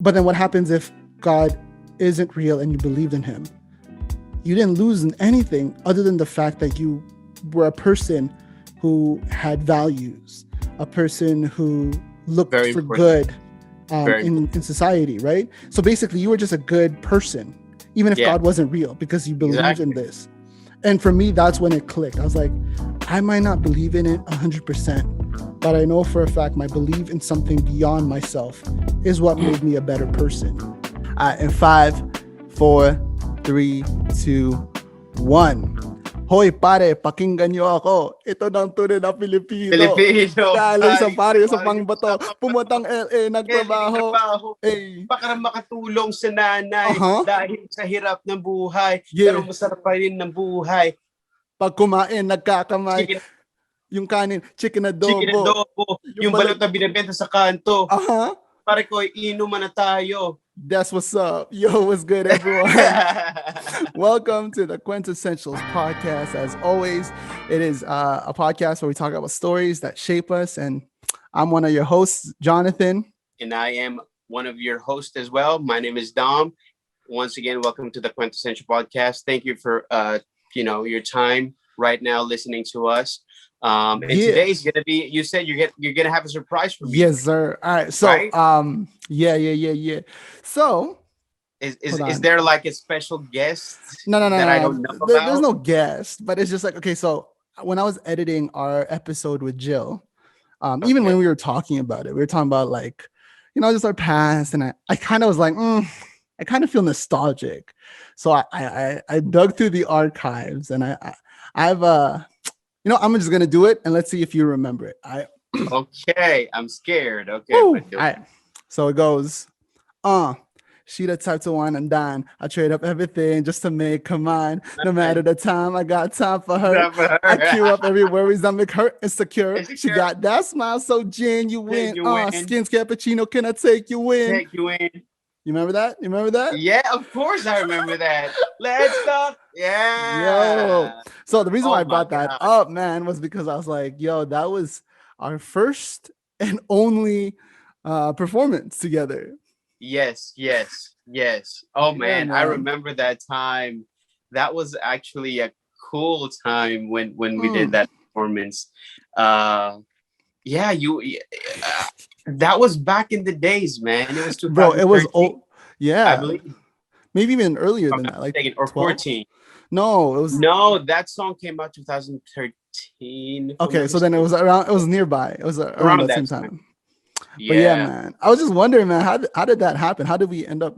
But then what happens if God isn't real and you believed in him? You didn't lose in anything other than the fact that you were a person who had values, a person who looked Very for important. good Very important. in society, right? So basically, you were just a good person, even if Yeah, God wasn't real, because you believed in exactly. this. And for me, that's when it clicked. I was like, I might not believe in it 100%, but I know for a fact my belief in something beyond myself is what made me a better person. In 5, 4, 3, 2, 1. Hoy pare, pakinggan niyo ako. Ito ng tunay na Pilipino. Filipino, Galing sa balik pare sa sa bayo sa pangbato, pambato. pumutang LA, nagtrabaho. Trabaho Hey, para makatulong sa nanay uh-huh, dahil sa hirap ng buhay. Pero yeah. masarap pa rin ng buhay. Pag kumain, nagkakamay. Chicken, Yung kanin, chicken chicken adobo. adobo, Yung yung balot balut, na binibenta sa kanto. uh-huh. Pare ko, inuman na tayo. That's what's up. Yo, what's good, everyone? Welcome to the Quintessentials podcast. As always, it is a podcast where we talk about stories that shape us. And I'm one of your hosts, Jonathan. And I am one of your hosts as well. My name is Dom. Once again, welcome to the Quintessential podcast. Thank you for your time right now listening to us. And Yeah. today's gonna be. You said you're gonna have a surprise for me. Yes, sir. All right. So, right? yeah. So, Is there like a special guest no. that I don't know There's about? no guest, but it's just like, okay, so when I was editing our episode with Jill, even when we were talking about it, we were talking about like, just our past, and I kind of was like, I kind of feel nostalgic. So I dug through the archives, and I've I'm just gonna do it, and let's see if you remember it. Okay, I'm scared. Okay, All but do it. right. So it goes, she the type to wine and dine. I trade up everything just to make her mine. No matter the time, I got time for her. Not for her. I cue up every worries that make her insecure. She Insecure. got that smile so genuine. Genuine. Skins cappuccino, can I take you in? Take you in. You remember that? You remember that? Yeah, of course I remember that. Let's talk. Yeah. Yo. So the reason why I brought my that God. up, man, was because I was like, yo, that was our first and only performance together. Yes. Oh Yeah, man, I man. remember that time. That was actually a cool time when we did that performance. Yeah, that was back in the days, man. It was 2013. Bro, it was old. I Yeah. believe. Maybe even earlier If than I'm that, not like mistaken, or 12. 14. No, it was No, that song came out 2013. If I'm okay. not So then it mistaken. was nearby. It was around Around that that same time. time. But yeah, Yeah. man, I was just wondering, man, how did that happen? How did we end up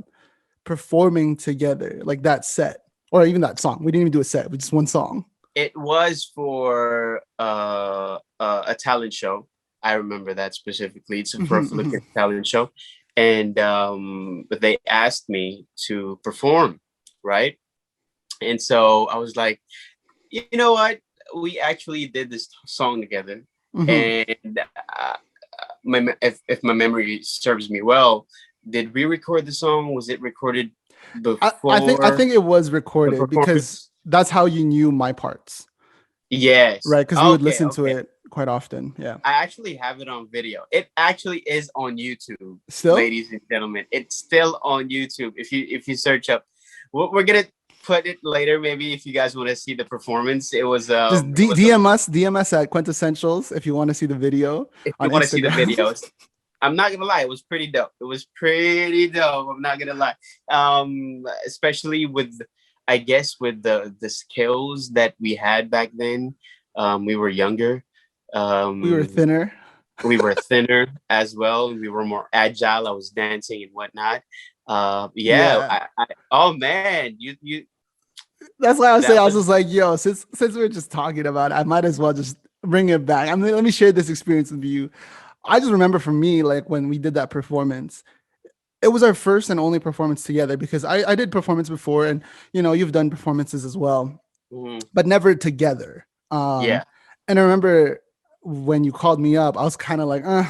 performing together, like that set, or even that song? We didn't even do a set, with just one song. It was for a talent show. I remember that specifically. It's for a Philippine talent show. And they asked me to perform, right? And so I was like, you know what? We actually did this song together. And if my memory serves me well, did we record the song? Was it recorded before? I think it was the recorded because performance? that's how you knew my parts, Yes. right? Because we would listen to it quite often. Yeah. I actually have it on video. It actually is on YouTube, Still? ladies and gentlemen. It's still on YouTube. If you search up, we're gonna put it later. Maybe if you guys want to see the performance, it was Just DM us at Quintessentials if you want to see the video. if on you want to see the Instagram. videos. I'm not gonna lie, it was pretty dope. I'm not gonna lie. Especially with, I guess, with the skills that we had back then. We were younger. We were thinner. We were thinner as well. We were more agile. I was dancing and whatnot. Oh man, you. That's why I was just like, yo, since we're just talking about it, I might as well just bring it back. I mean, let me share this experience with you. I just remember for me, like when we did that performance, it was our first and only performance together because I did performance before, and you've done performances as well, but never together. Yeah. And I remember when you called me up, I was kind of like, I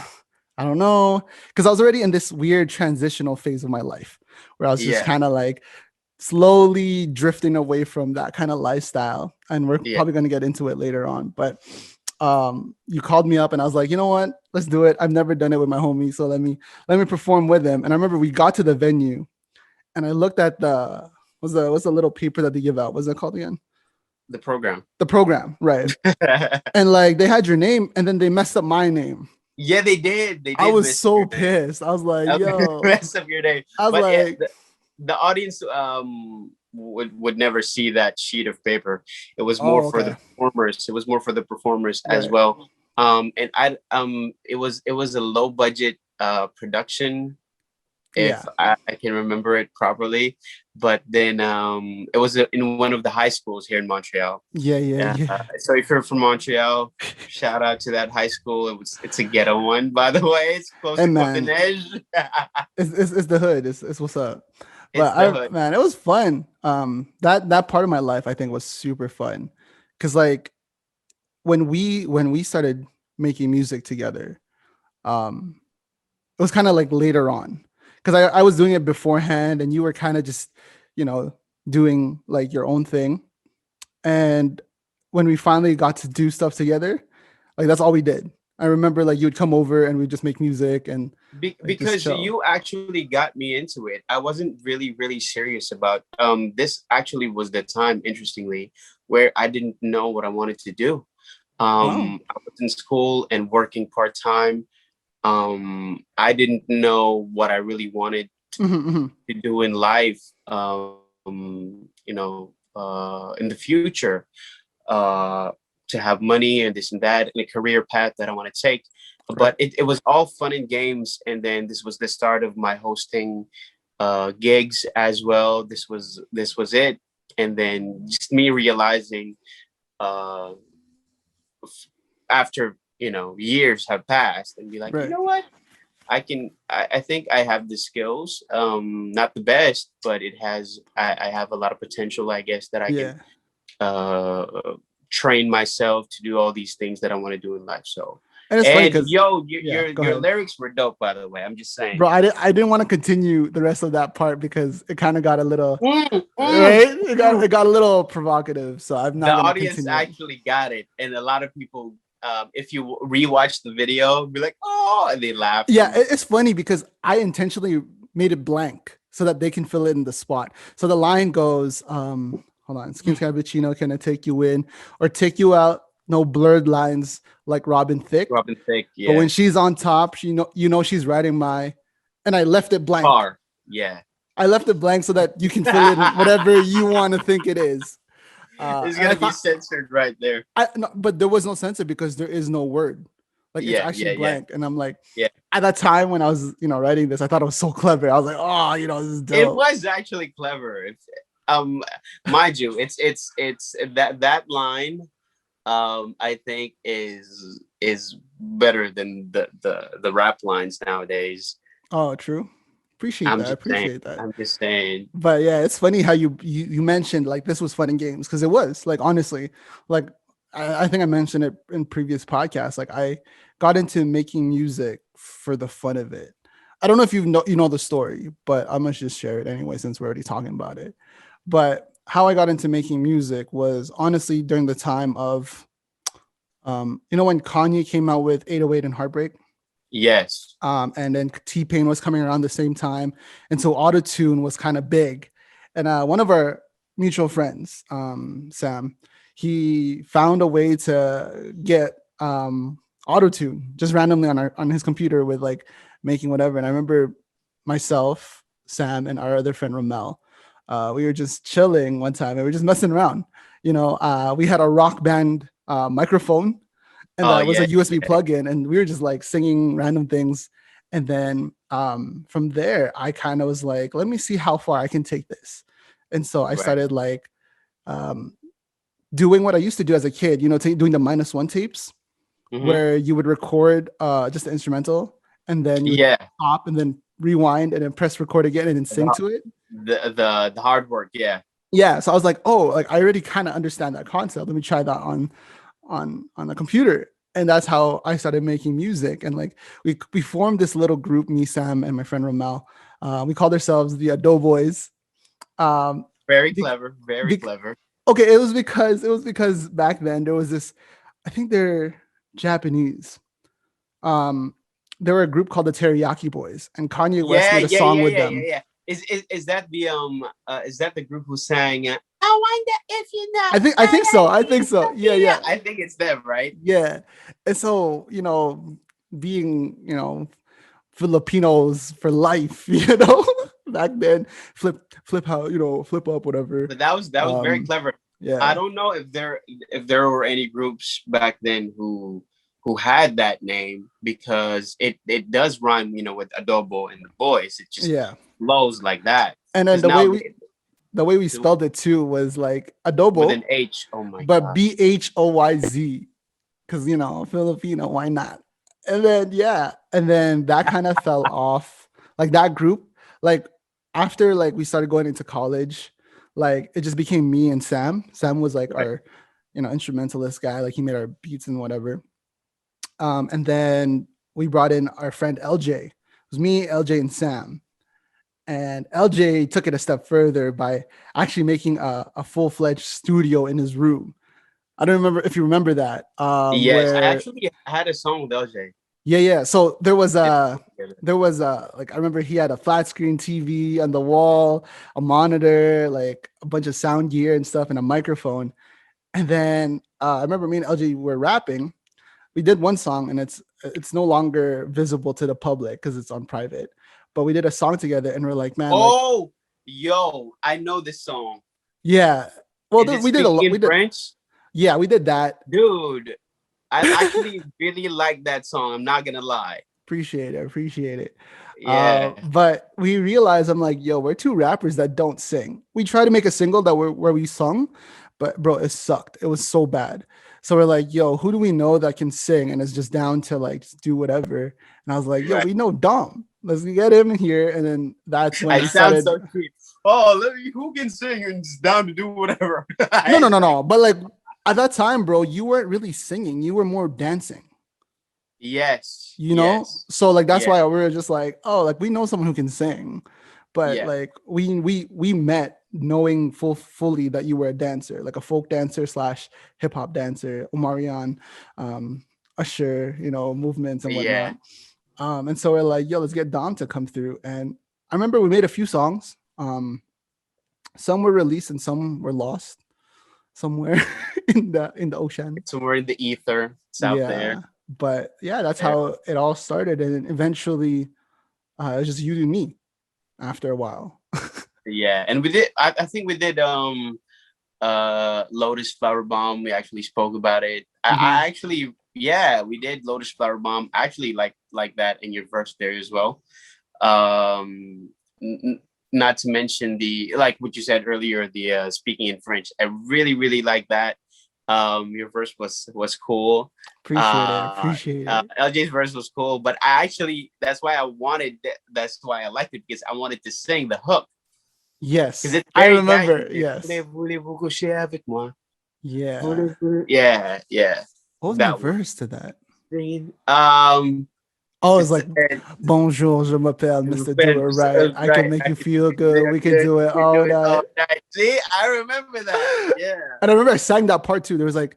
don't know, because I was already in this weird transitional phase of my life where I was just kind of like slowly drifting away from that kind of lifestyle, and we're probably going to get into it later on. But you called me up and I was like, you know what? Let's do it. I've never done it with my homie. So let me perform with him. And I remember we got to the venue and I looked at what's the little paper that they give out? What's it called again? The program. The program, right. And like they had your name and then they messed up my name. Yeah, they did. They I did was mess up so your name. pissed. I was like, yo, Mess up your name. I was But yeah, like, the audience would never see that sheet of paper. It was more oh, for the okay. performers. It was more for the performers as Right. well. And it was a low budget production, if Yeah. I can remember it properly. But then it was in one of the high schools here in Montreal. Yeah, yeah, yeah. So if you're from Montreal, shout out to that high school. It's a ghetto one, by the way. It's close And to man, Copenhagen. it's the hood. It's what's up. It's But the hood. man, it was fun. That part of my life I think was super fun. Cause like when we started making music together, um, it was kind of like later on. Cause I was doing it beforehand and you were kind of just, you know, doing like your own thing. And when we finally got to do stuff together, like that's all we did. I remember like you would come over and we'd just make music and like just Because chill. you actually got me into it. I wasn't really serious about this. Actually was the time, interestingly, where I didn't know what I wanted to do. Oh. I was in school and working part-time. I didn't know what I really wanted Mhm, mhm. to do in life, in the future, uh, to have money and this and that, and a career path that I want to take. Right. But it was all fun and games. And then this was the start of my hosting gigs as well. This was it. And then just me realizing, uh, after years have passed, and be like, you Right. know what, I think I have the skills, not the best, but I have a lot of potential, I guess, that I can Yeah. uh train myself to do all these things that I want to do in life. So, And it's funny and because yo, yeah, go your ahead. lyrics were dope, by the way. I'm just saying. Bro, I didn't want to continue the rest of that part because it kind of got a little Mm, mm, right. It mm. got a little provocative, so I'm The not gonna audience continue it. actually got it, and a lot of people, if you rewatch the video, be like, oh, and they laugh. Yeah, it's funny because I intentionally made it blank so that they can fill it in the spot. So the line goes, hold on, skin's cappuccino, can I take you in or take you out? No blurred lines like Robin Thicke. Robin Thicke, But when yeah. she's on top, she's riding my, and I left it blank. Car, yeah. I left it blank so that you can fill it in whatever you want to think it is. It's And I gonna be thought, censored right there. no, but there was no censor because there is no word. Like it's Yeah, actually yeah, yeah, blank. And I'm like, yeah. at that time when I was, writing this, I thought it was so clever. I was like, oh, this is It dope. was actually clever. Um, mind you, it's that line. I think is better than the rap lines nowadays. Oh, true. Appreciate I'm that. just saying. Appreciate that. I'm just saying. But yeah, it's funny how you mentioned like this was fun and games because it was like honestly, like I think I mentioned it in previous podcasts. Like I got into making music for the fun of it. I don't know if you know the story, but I'm gonna just share it anyway since we're already talking about it. But how I got into making music was honestly during the time of when Kanye came out with 808 and Heartbreak. Yes. And then T Pain was coming around the same time, and so autotune was kind of big. And one of our mutual friends, Sam, he found a way to get autotune just randomly on his computer with like making whatever. And I remember myself, Sam, and our other friend Ramel, we were just chilling one time and we were just messing around. We had a rock band microphone and Oh that was yeah, a USB yeah. plug-in, and we were just like singing random things. And then from there, I kind of was like, let me see how far I can take this. And so I Right. started like um, doing what I used to do as a kid, doing the -1 tapes Hmm. where you would record just the instrumental and then you would Yeah. stop and then rewind and then press record again and then sing The, to it. the hard work. Yeah. Yeah. So I was like, oh, like I already kind of understand that concept. Let me try that on the computer. And that's how I started making music. And like we formed this little group, me, Sam, and my friend Ramel. We called ourselves the Doughboys. Um, Very be, clever. Very be, clever. okay, it was because back then there was this. I think there. Japanese. Um, they were a group called the Teriyaki Boys, and Kanye West Yeah, made a yeah, song yeah, with yeah, yeah, them. yeah. Is that the group who sang I wonder if you know I think so. I think so. Yeah, yeah, yeah, I think it's them, right? yeah. And so, being, Filipinos for life, back then, flip how, flip up, whatever. But that was very Um, clever. I yeah, don't know if there were any groups back then who had that name because it does rhyme, with adobo and the boys. It just yeah. flows like that. And then Because the now way we spelled it too was like with adobo, an H, oh my but god. Bhoyz, because Filipino, why not? And then yeah, and then that kind of fell off. Like that group, like after like we started going into college, like it just became me and Sam. Sam was like Right. our, instrumentalist guy. Like he made our beats and whatever. And then we brought in our friend LJ. It was me, LJ, and Sam. And LJ took it a step further by actually making a full-fledged studio in his room. I don't remember if you remember that. Yes, I Where actually had a song with LJ. yeah. So there was Yeah. like I remember he had a flat screen TV on the wall, a monitor, like a bunch of sound gear and stuff, and a microphone. And then I remember me and LJ were rapping. We did one song, and it's no longer visible to the public because it's on private. But we did a song together, and we're like, man, like Oh, yo, I know this song. yeah. Well, Is it we did a speaking lot. in French? Yeah, we did that. Dude, I actually really like that song. I'm not gonna lie. Appreciate it. Yeah. But we realized I'm like, yo, we're two rappers that don't sing. We tried to make a single where we sung, but bro, it sucked. It was so bad. So we're like, yo, who do we know that can sing and is just down to like just do whatever? And I was like, yo, Right. we know Dom. Let's get him here. And then that's when I we sound started. so sweet. Oh, let me, who can sing and is down to do whatever? No, no, It's no, like, no. But like at that time, bro, you weren't really singing. You were more dancing. yes, you know yes, so like that's yeah, why we were just like, oh, like we know someone who can sing, but yeah, like we met knowing fully that you were a dancer, like a folk dancer slash hip-hop dancer, Omarion, um Usher, movements and yeah. whatnot. And so we're like, yo, let's get Dom to come through. And I remember we made a few songs. Some were released and some were lost somewhere in the ocean. Somewhere in the ether, it's out there. Yeah, but yeah, that's Yeah, how it all started, and eventually, it was just you and me. After a while, yeah. And we did. I think we did. Lotus Flower Bomb. We actually spoke about it. hmm I actually, yeah, we did Lotus Flower Bomb. Actually, like that in your verse there as well. Not to mention the like what you said earlier, the speaking in French. I really really like that. Your verse was cool. appreciate it. Appreciate it. LJ's verse was cool, but I actually that's why I liked it because I wanted to sing the hook because Yes, it's I very remember. catchy. Yes, Voulez-vous coucher avec moi? yeah. Yeah, yeah, What was my that one. verse to that? Oh, it's It's like, bonjour, je m'appelle Mr. Do It Right. I can right. make I you can feel good. We can do it do all it all night. night. See, I remember that. Yeah. And I remember I sang that part too. There was like,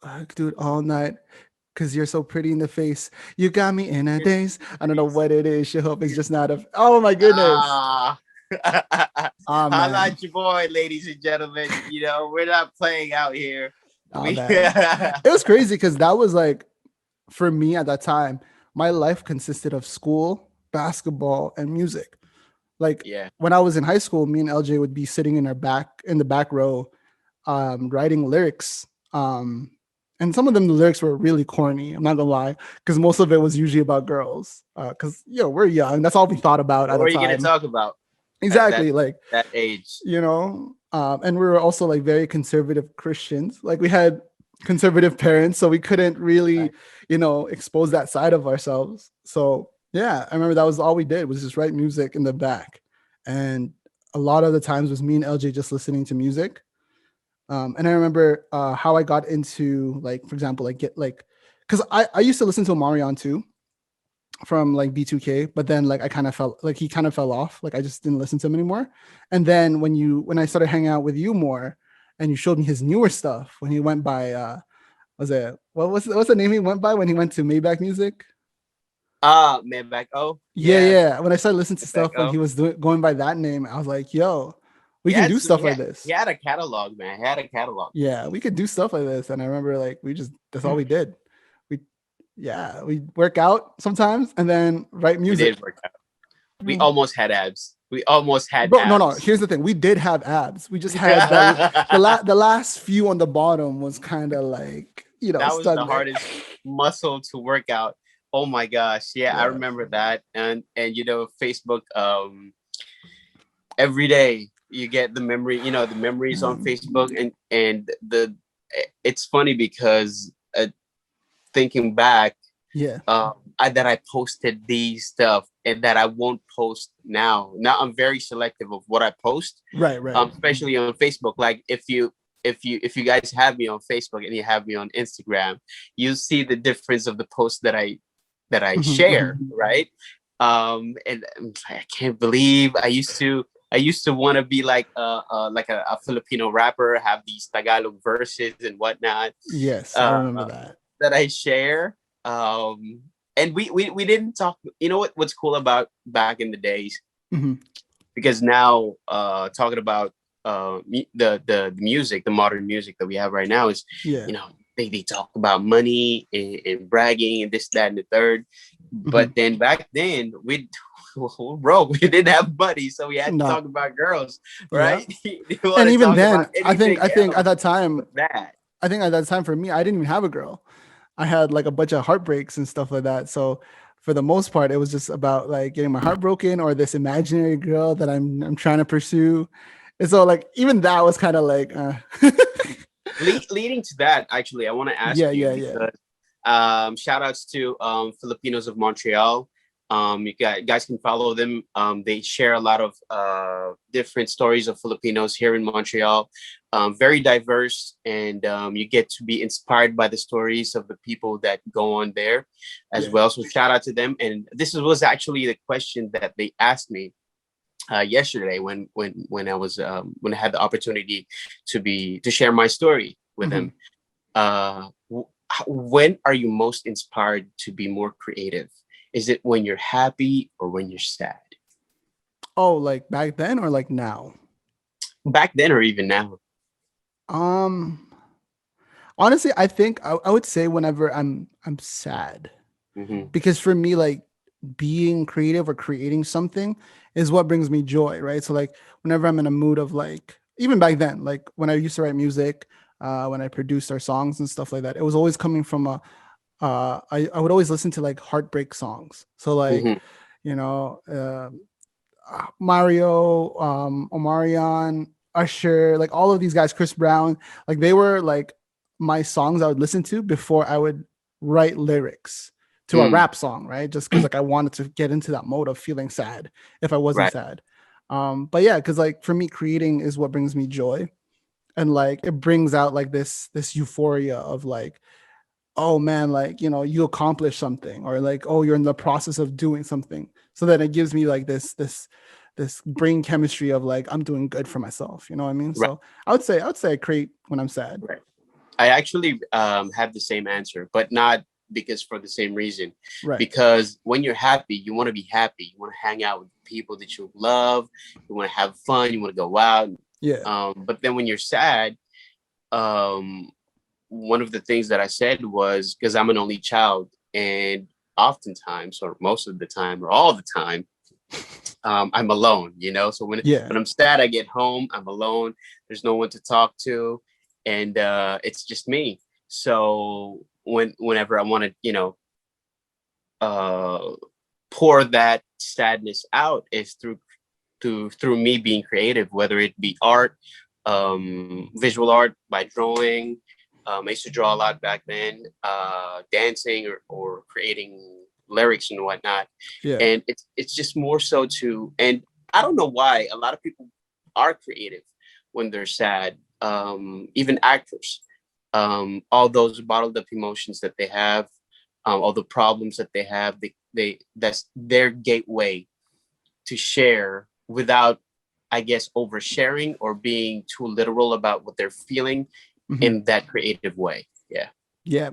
I could do it all night because you're so pretty in the face. You got me in a daze. I don't know what it is. Your hope is just not a. Oh my goodness. Ah. Oh Holla man. at your boy, ladies and gentlemen. We're not playing out here. Oh We man. It was crazy because that was like, for me at that time, my life consisted of school, basketball, and music. Like yeah. when I was in high school, me and LJ would be sitting in the back row, writing lyrics. And some of them, the lyrics were really corny. I'm not gonna lie, because most of it was usually about girls. Because we're young. That's all we thought about at What the are you gonna time. talk about at that Exactly. Like, that age? and we were also like very conservative Christians. Like we had conservative parents, so we couldn't really, Right. expose that side of ourselves. So yeah, I remember that was all we did was just write music in the back, and a lot of the times was me and LJ just listening to music. And I remember how I got into, like, for example, like get like, because I used to listen to Omarion too from like B2K, but then like I kind of felt like he kind of fell off. Like I just didn't listen to him anymore. And then when I started hanging out with you more, and you showed me his newer stuff when he went by Was it what's the name he went by when he went to Maybach Music? Maybach. Oh, Yeah, yeah, yeah. When I started listening to Maybach. stuff when he Oh, was going by that name, I was like, yo, we can yeah. do So stuff like he this. had a catalog, man. He had a catalog. Yeah, we could do stuff like this. And I remember like that's all we did. We we work out sometimes and then write We music. did work out. We almost had abs. We almost had Bro, no, no. abs. Here's the thing. We did have abs. We just had the last few on the bottom was kind of like, That was stuck the there. hardest muscle to work out. Oh my gosh. Yeah, I Yeah. remember that. And Facebook, every day you get the memory, the memories on Facebook, and the it's funny because thinking back, Yeah. that I posted these stuff and that I won't post now. Now I'm very selective of what I post, Right, right. especially on Facebook. Like if you guys have me on Facebook and you have me on Instagram, you see the difference of the posts that I share, right? And I can't believe I used to want to be like a Filipino rapper, have these Tagalog verses and whatnot. Yes, I remember Uh, that. that I share. And we didn't talk. You know what's cool about back in the days, Mhm. because now talking about the music, the modern music that we have right now is, Yeah. they talk about money and bragging and this, that, and the third. But then back then bro, we didn't have money, so we had to No. talk about girls, Yeah. right? You want And to even talk then, about anything else at that time, but that. I think at that time for me, I didn't even have a girl. I had like a bunch of heartbreaks and stuff like that. So for the most part, it was just about like getting my heart broken or this imaginary girl that I'm trying to pursue. And so like even that was kind of like Leading to that, actually, I want to ask yeah, you yeah, yeah. because shout outs to Filipinos of Montreal. You guys can follow them. They share a lot of different stories of Filipinos here in Montreal. Very diverse, and you get to be inspired by the stories of the people that go on there as Yeah. well. So shout out to them. And was actually the question that they asked me yesterday when I had the opportunity to share my story with Mm-hmm. them. When are you most inspired to be more creative? Is it when you're happy or when you're sad? Oh, like back then or like now? Back then or even now? Um, Honestly, I think I would say whenever I'm sad. Mm-hmm. Because for me, like being creative or creating something is what brings me joy, right? So like whenever I'm in a mood of like even back then, like when I used to write music, when I produced our songs and stuff like that, it was always coming from I would always listen to like heartbreak songs. So like, Mm-hmm. you know, Mario, Omarion, Usher, like all of these guys, Chris Brown, like they were like my songs I would listen to before I would write lyrics to a Mm. rap song, right? Just because like I wanted to get into that mode of feeling sad if I wasn't Right. sad. But yeah, because like for me, creating is what brings me joy. And like it brings out like this euphoria of like, oh man, like you accomplished something, or like, oh, you're in the process of doing something. So then it gives me like this brain chemistry of like I'm doing good for myself. You know what I mean? Right. So I would say I create when I'm sad. Right. I actually have the same answer, but not because for the same reason. Right. Because when you're happy, you want to be happy. You want to hang out with people that you love. You want to have fun. You want to go out. Yeah. But then when you're sad, um, one of the things that I said was because I'm an only child, and oftentimes, or most of the time, or all the time, I'm alone. So when Yeah. when I'm sad, I get home. I'm alone. There's no one to talk to, and it's just me. So whenever I want to, uh, pour that sadness out, is through me being creative, whether it be art, visual art by drawing. I used to draw a lot back then, dancing or creating lyrics and whatnot. Yeah. And it's just more so and I don't know why a lot of people are creative when they're sad. Even actors, all those bottled up emotions that they have, all the problems that they have, that's their gateway to share without, I guess, oversharing or being too literal about what they're feeling Mhm. in that creative way. Yeah. Yeah,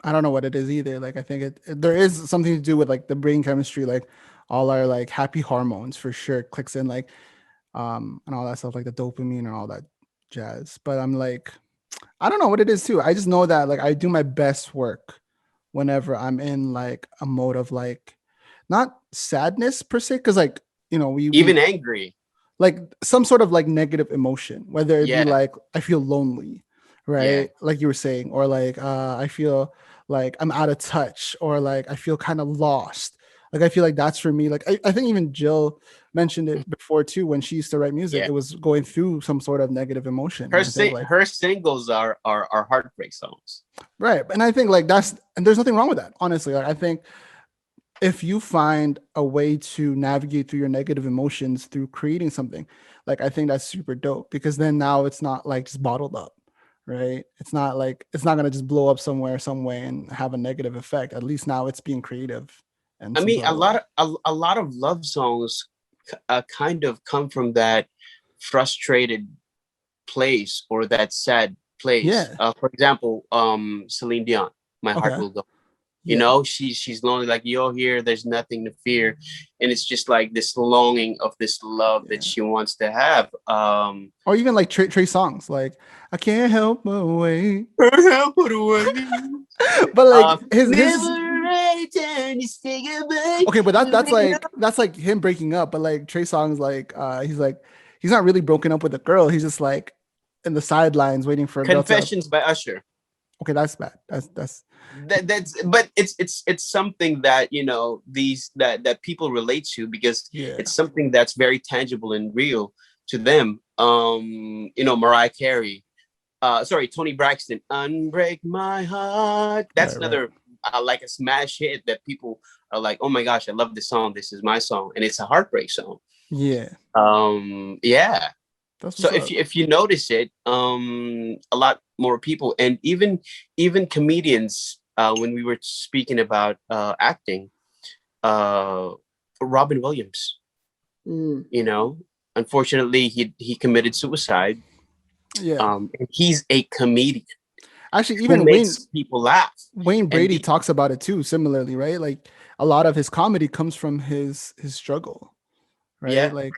I don't know what it is either. Like I think there is something to do with like the brain chemistry, like all our like happy hormones for sure clicks in, like and all that stuff, like the dopamine and all that jazz. But I'm like, I don't know what it is too. I just know that like I do my best work whenever I'm in like a mode of like not sadness per se, because like we Even angry. like some sort of like negative emotion, whether it be Yeah, like I feel lonely, yeah. right? Like you were saying, or like I feel like I'm out of touch, or like I feel kind of lost. Like I feel like that's for me. Like I think even Jill mentioned it before too when she used to write music. Yeah. It was going through some sort of negative emotion. And Her I think like her singles are heartbreak songs. right. And I think like that's and there's nothing wrong with that, honestly. Like I think if you find a way to navigate through your negative emotions through creating something, like I think that's super dope because then now it's not like just bottled up, right? It's not like it's not gonna just blow up somewhere, some way and have a negative effect. At least now it's being creative in I some mean, sort of way. a lot of love songs kind of come from that frustrated place or that sad place. Yeah. For example, Celine Dion, "My Heart Okay. Will Go." You Yeah. know, she's lonely, like you're here, there's nothing to fear, and it's just like this longing of this love that Yeah. she wants to have. Or even like Trey songs, like I can't help but wait. Put away. But like his Never any time to say goodbye. okay, but that's like him breaking up. But like Trey Songz, like he's not really broken up with a girl. He's just like in the sidelines waiting for a girl to. Confessions by Usher. Okay, that's bad. That's That's but it's something that these that people relate to because yeah. it's something that's very tangible and real to them. Mariah Carey, sorry, Tony Braxton, "Unbreak My Heart." That's Right, right. another like a smash hit that people are like, "Oh my gosh, I love this song. This is my song," and it's a heartbreak song. Yeah, Yeah. that's So what's up. if you notice it, a lot more people, and even comedians, when we were speaking about acting, uh, Robin Williams, Mm. you know, unfortunately he committed suicide. Yeah, And he's a comedian actually, who even makes people laugh. Wayne And Brady talks about it too, similarly, right? Like a lot of his comedy comes from his struggle, right? yeah, Like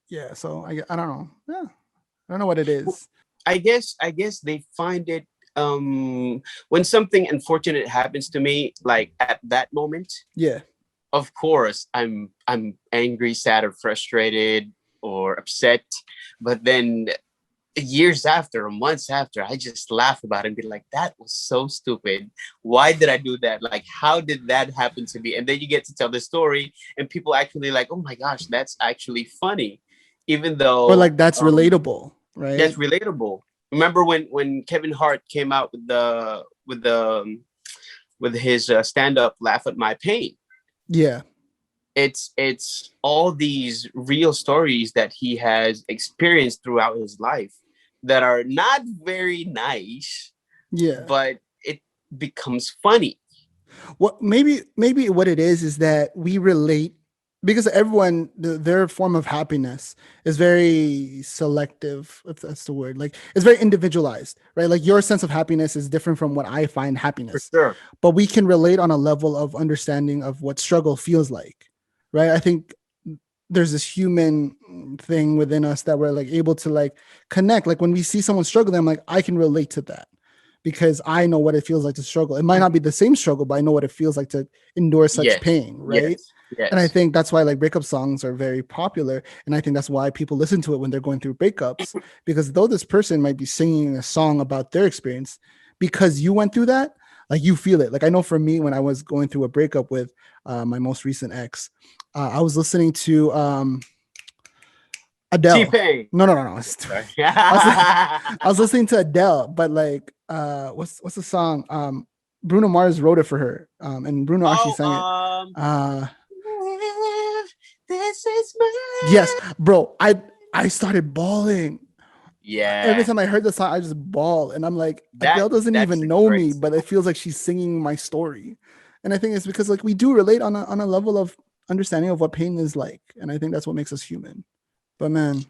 yeah. So I don't know. Yeah, I don't know what it is. I guess they find it when something unfortunate happens to me, like at that moment, Yeah, of course I'm angry, sad, or frustrated or upset. But then years after or months after, I just laugh about it and be like, that was so stupid. Why did I do that? Like, how did that happen to me? And then you get to tell the story and people actually like, oh my gosh, that's actually funny. Even or though like that's relatable, that's right? relatable. Remember when Kevin Hart came out with his stand up "Laugh at My Pain"? Yeah, It's all these real stories that he has experienced throughout his life that are not very nice, yeah. but it becomes funny. What maybe what it is that we relate because everyone their form of happiness is very selective, if that's the word. Like it's very individualized, right? Like your sense of happiness is different from what I find For happiness, sure. but we can relate on a level of understanding of what struggle feels like, right? I think there's this human thing within us that we're like able to like connect. Like when we see someone struggling, I'm like, I can relate to that because I know what it feels like to struggle. It might not be the same struggle, but I know what it feels like to endure such Yes, pain, right? yes, And I yes. think that's why like breakup songs are very popular. And I think that's why people listen to it when they're going through breakups, because though this person might be singing a song about their experience, because you went through that, like you feel it. Like I know for me, when I was going through a breakup with my most recent ex, I was listening to Adele. T-Pain. No. Sorry. I was I was listening to Adele, but like what's the song? Bruno Mars wrote it for her. And Bruno actually Oh, sang it. Uh this is my yes, life. bro. I started bawling. Every Yeah, time I heard the song, I just bawl. And I'm like, that Adele doesn't that's even a know me, great but it song. feels like she's singing my story. And I think it's because like we do relate on a level of understanding of what pain is like. And I think that's what makes us human. But man,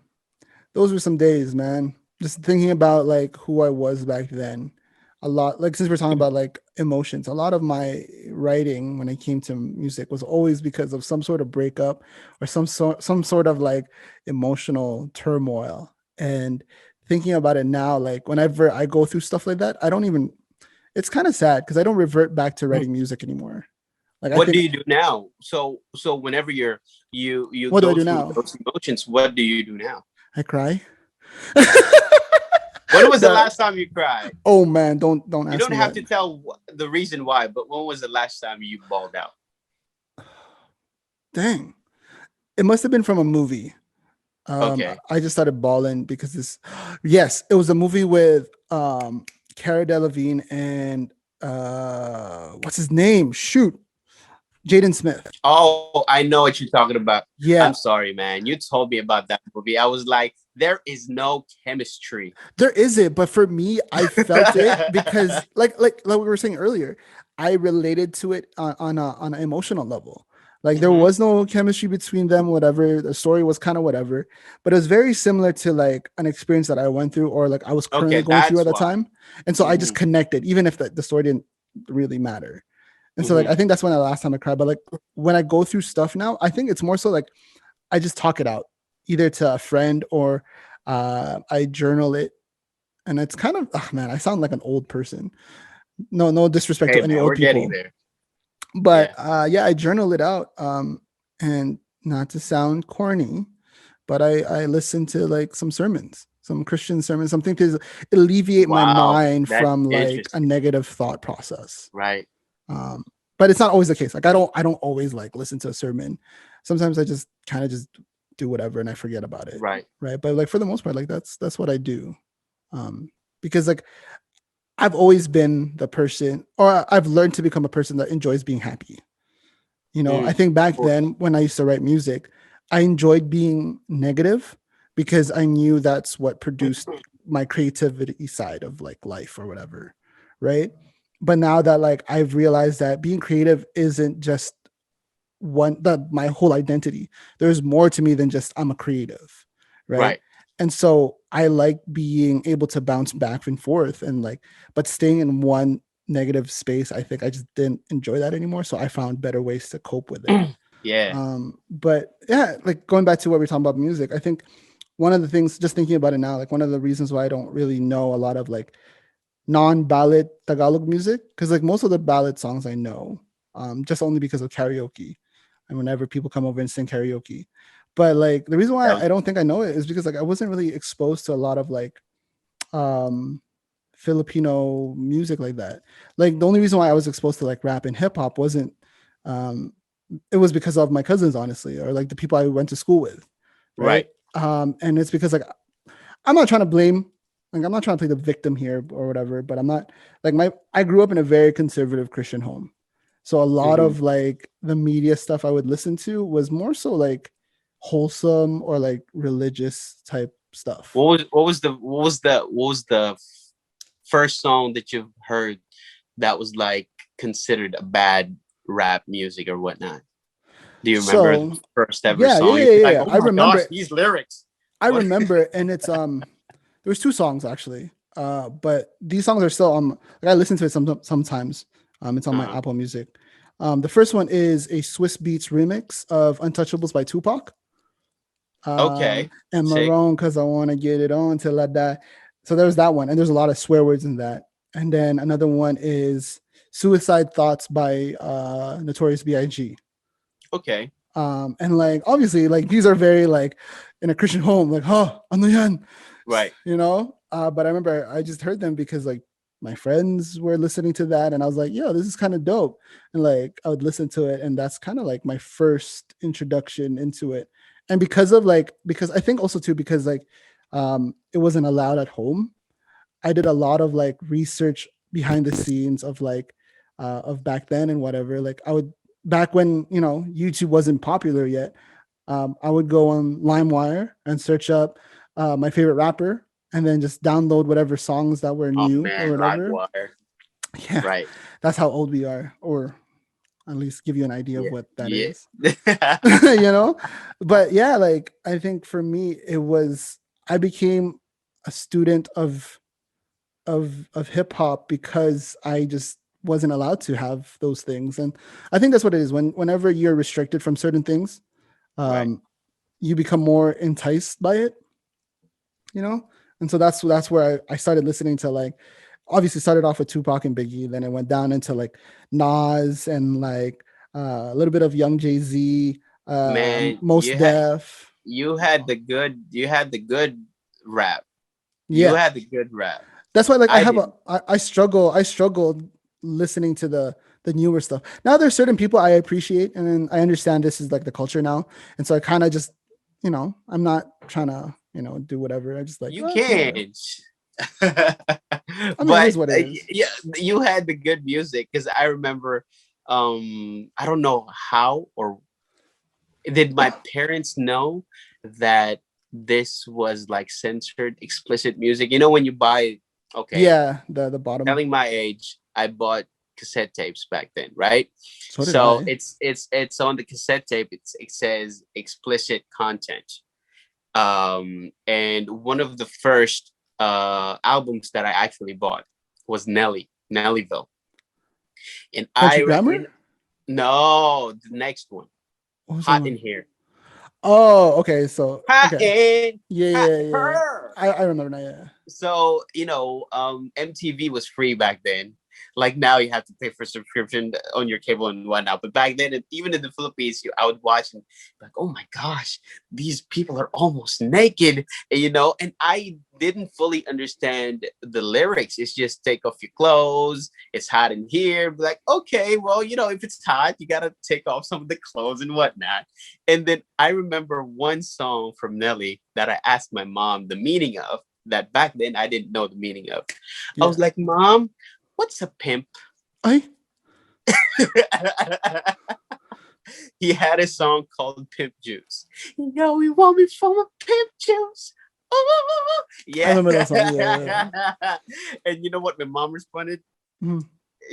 those were some days, man. Just thinking about like who I was back then. a lot, like since we're talking about like emotions, a lot of my writing when it came to music was always because of some sort of breakup or some sort of like emotional turmoil. And thinking about it now, like whenever I go through stuff like that, I don't even, it's kind of sad because I don't revert back to writing music anymore. Like I What do think, you do now? So whenever you what do I go do through now? those emotions, what do you do now? I cry. When was the That, last time you cried? oh man, don't You ask don't me have that. to tell the reason why, but when was the last time you bawled out? Dang. It must have been from a movie. Okay. I just started bawling because this, yes, it was a movie with Cara Delevingne and what's his name? Shoot, Jaden Smith. Oh, I know what you're talking about. I'm Yeah, sorry, man. You told me about that movie. I was like, there is no chemistry. there is it, but for me, I felt it because like we were saying earlier, I related to it on an emotional level. Like there Hmm. was no chemistry between them, whatever. The story was kind of whatever, but it was very similar to like an experience that I went through or like I was currently Okay, going through at that's the why. time. And so I Hmm. just connected, even if the story didn't really matter. And so like Hmm. I think that's when the last time I cried. But like when I go through stuff now, I think it's more so like I just talk it out, either to a friend or I journal it, and it's kind of oh man, I sound like an old person. No disrespect Hey, to any man, old we're getting people, there. but Yeah. yeah, I journal it out. And not to sound corny, but I listen to like some sermons, some Christian sermons, something to alleviate my Wow, mind that's from like a interesting. negative thought process. Right. Um, but it's not always the case. Like I don't always like listen to a sermon. Sometimes I just kind of just do whatever and I forget about it. Right. Right. But like for the most part, like that's what I do. Because like I've always been the person, or I've learned to become a person that enjoys being happy. You know, I Mm, think of back course. then when I used to write music, I enjoyed being negative because I knew that's what produced my creativity side of like life or whatever. Right. But now that like I've realized that being creative isn't just my whole identity. There's more to me than just I'm a creative. Right. Right. And so I like being able to bounce back and forth and like, but staying in one negative space, I think I just didn't enjoy that anymore. So I found better ways to cope with it. Yeah. But yeah, like going back to what we are talking about music, I think one of the things, just thinking about it now, like one of the reasons why I don't really know a lot of like non-ballad Tagalog music, because like most of the ballad songs I know, just only because of karaoke, and whenever people come over and sing karaoke. But like the reason why Yeah. I don't think I know it is because like I wasn't really exposed to a lot of like um Filipino music like that. Like the only reason why I was exposed to like rap and hip hop wasn't um it was because of my cousins, honestly, or like the people I went to school with, right? Right. And it's because like I'm not trying to blame, like I'm not trying to play the victim here or whatever, but I'm not like I grew up in a very conservative Christian home. So a lot Hmm. of like the media stuff I would listen to was more so like wholesome or like religious type stuff. What was the first song that you've heard that was like considered a bad rap music or whatnot? Do you remember the So first ever yeah, yeah, song? yeah, You'd be yeah, like, yeah. oh I my gosh, remember these lyrics. I What? remember and it's there was two songs actually. But these songs are still like I listen to it sometimes. It's on my Uh-huh. Apple Music. The first one is a Swiss Beats remix of Untouchables by Tupac. Okay. And Sick. Marone, because I want to get it on till I die. So there's that one, and there's a lot of swear words in that. And then another one is Suicide Thoughts by Notorious B.I.G. Okay. And like obviously, like these are very like in a Christian home, like, oh, ano yan? Right. You know. But I remember I just heard them because like my friends were listening to that, and I was like, yo, this is kind of dope. And like I would listen to it, and that's kind of like my first introduction into it. And because I think also too because like it wasn't allowed at home, I did a lot of like research behind the scenes of back then and whatever. Like I would back when YouTube wasn't popular yet. I would go on LimeWire and search up my favorite rapper and then just download whatever songs that were Oh new or man, whatever. LimeWire. Yeah, Right. that's how old we are, or at least give you an idea of Yeah. what that Yeah. is. But yeah, like I think for me, I became a student of of hip hop because I just wasn't allowed to have those things. And I think that's what it is. Whenever you're restricted from certain things, Right. um, you become more enticed by it, you know? And so that's where I started listening to, like, obviously started off with Tupac and Biggie, then it went down into like Nas and like a little bit of Young Jay-Z, Man, Most Def. you had the good rap. You Yeah. had the good rap. That's why, like, I didn't. I struggle listening to the newer stuff. Now there's certain people I appreciate, and then I understand this is like the culture now. And so I kind of just, I'm not trying to, do whatever. I just like, You okay, whatever. can't. I mean, it is But what it is. yeah, you had the good music because I remember. I don't know how or did my parents know that this was like censored, explicit music. You know, when you buy, okay, Yeah, the bottom. telling my age, I bought cassette tapes back then, right? So did So I. it's on the cassette tape. It says explicit content. And one of the first albums that I actually bought was Nellyville, and Country Grammar. no, the next one, What was that Hot one? in Here, Oh, okay. So Hot okay. in, Yeah, Hot yeah, yeah. her. I remember now. Yeah. So MTV was free back then. Like now you have to pay for subscription on your cable and whatnot, but back then, even in the Philippines, I would watch and like, oh my gosh, these people are almost naked, and I didn't fully understand the lyrics. It's just take off your clothes, it's hot in here. Like, okay, well, if it's hot, you gotta take off some of the clothes and whatnot. And then I remember one song from Nelly that I asked my mom the meaning of, that back then I didn't know the meaning of. I was Yeah. like, Mom, what's a pimp? I. He had a song called Pimp Juice. You want me from a pimp juice? Oh, I yeah. remember that song. Yeah. And you know what my mom responded? Mhm.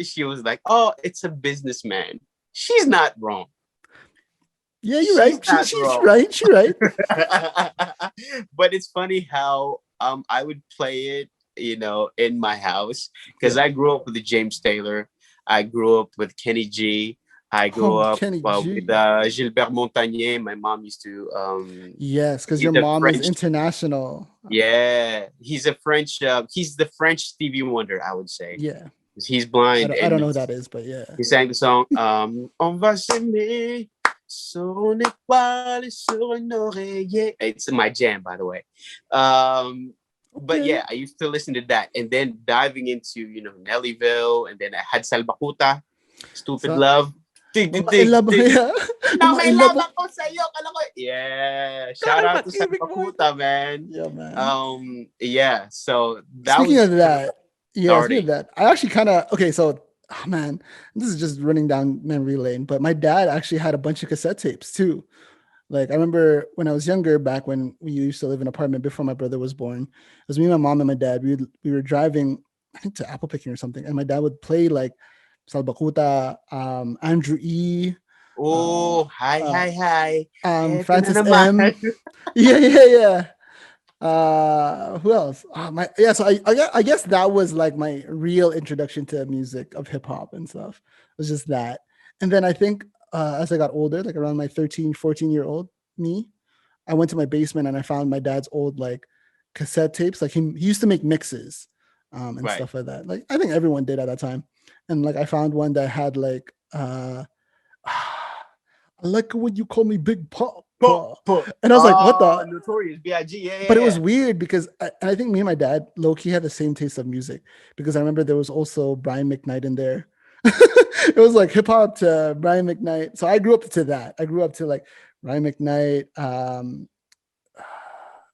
She was like, oh, it's a businessman. She's not wrong. Yeah, you're She's right. not She's wrong. right. She's right. But it's funny how I would play it, in my house because Yeah. I grew up with the James Taylor. I grew up with Kenny G. I grew Oh, up Kenny with G. Gilbert Montagnier. My mom used to. Yes, because He's your a mom is French. international. Yeah, he's a French. He's the French Stevie Wonder, I would say. Yeah. He's blind I don't and know who that is, but yeah. he sang the song On va s'aimer sur une étoile sur un oreiller. It's my jam, by the way. But Okay. yeah, I used to listen to that, and then diving into Nellyville, and then I had Salbakuta, Stupid So, Love. Dig dig babae dig love, dig. yeah. Na may Babae love. love ako sa'yo, kala ko. Yeah, shout Kaya out to pag-ibig mo ito. Salbakuta, man. Yeah, man. Yeah, so that Speaking was of kind of that, yeah, speaking of starting. that, I actually kind of, okay, so, oh man, this is just running down memory lane, but my dad actually had a bunch of cassette tapes too. Like, I remember when I was younger, back when we used to live in an apartment before my brother was born, it was me, my mom, and my dad. We were driving, I think, to apple picking or something, and my dad would play like Salbakuta, Andrew E, uh, Oh, hi, uh, hi, hi. Eto na Francis naman. M. Yeah, yeah, yeah. Who else? My yeah. So I guess that was like my real introduction to music of hip hop and stuff. It was just that. And then I think as I got older, like around my 13, 14-year old me, I went to my basement and I found my dad's old like cassette tapes. Like he used to make mixes and Right. stuff like that. Like I think everyone did at that time. And like I found one that had like I like it when you call me Big Pop, Papa. pop. And I was like, what the? Notorious B.I.G. Yeah, But yeah, it was yeah. weird because I think me and my dad low key had the same taste of music because I remember there was also Brian McKnight in there. It was like hip hop to Brian McKnight. So I grew up to that. I grew up to like Brian McKnight,